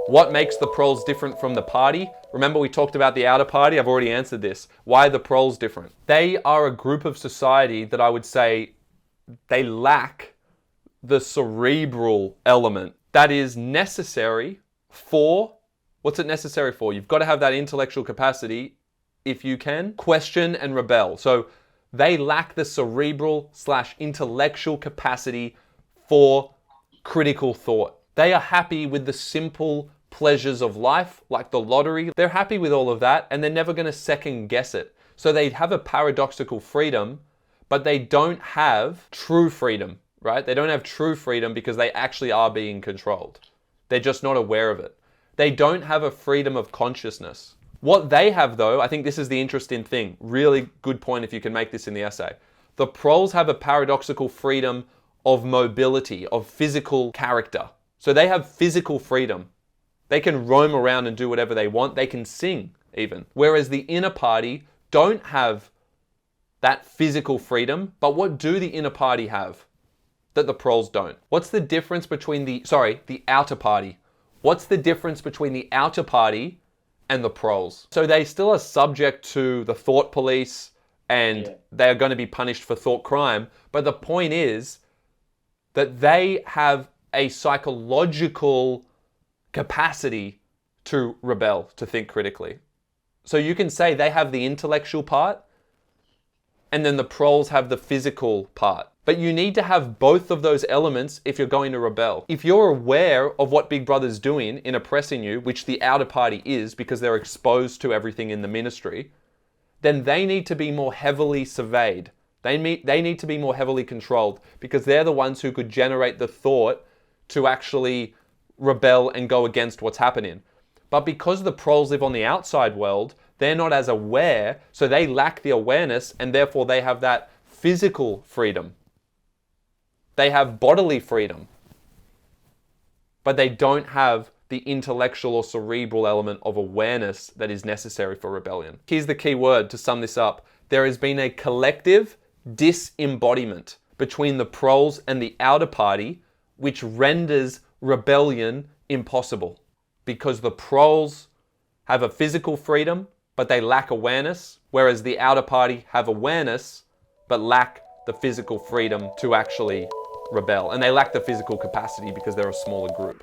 What makes the Proles different from the party? Remember we talked about the outer party? I've already answered this. Why are the Proles different? They are a group of society that I would say they lack the cerebral element that is necessary for, what's it necessary for? You've got to have that intellectual capacity, if you can, question and rebel. So they lack the cerebral/intellectual capacity for critical thought. They are happy with the simple pleasures of life, like the lottery. They're happy with all of that, and they're never going to second guess it. So they have a paradoxical freedom, but they don't have true freedom, right? They don't have true freedom because they actually are being controlled. They're just not aware of it. They don't have a freedom of consciousness. What they have, though, I think this is the interesting thing. Really good point if you can make this in the essay. The Proles have a paradoxical freedom of mobility, of physical character. So they have physical freedom. They can roam around and do whatever they want. They can sing even. Whereas the inner party don't have that physical freedom. But what do the inner party have that the Proles don't? What's the difference between the outer party? What's the difference between the outer party and the Proles? So they still are subject to the thought police and they are going to be punished for thought crime. But the point is that they have a psychological capacity to rebel, to think critically. So you can say they have the intellectual part and then the Proles have the physical part. But you need to have both of those elements if you're going to rebel. If you're aware of what Big Brother's doing in oppressing you, which the outer party is because they're exposed to everything in the ministry, then they need to be more heavily surveyed. They need to be more heavily controlled because they're the ones who could generate the thought to actually rebel and go against what's happening. But because the Proles live on the outside world, they're not as aware, so they lack the awareness and therefore they have that physical freedom. They have bodily freedom, but they don't have the intellectual or cerebral element of awareness that is necessary for rebellion. Here's the key word to sum this up. There has been a collective disembodiment between the Proles and the outer party, which renders rebellion impossible because the Proles have a physical freedom, but they lack awareness, whereas the outer party have awareness, but lack the physical freedom to actually rebel. And they lack the physical capacity because they're a smaller group.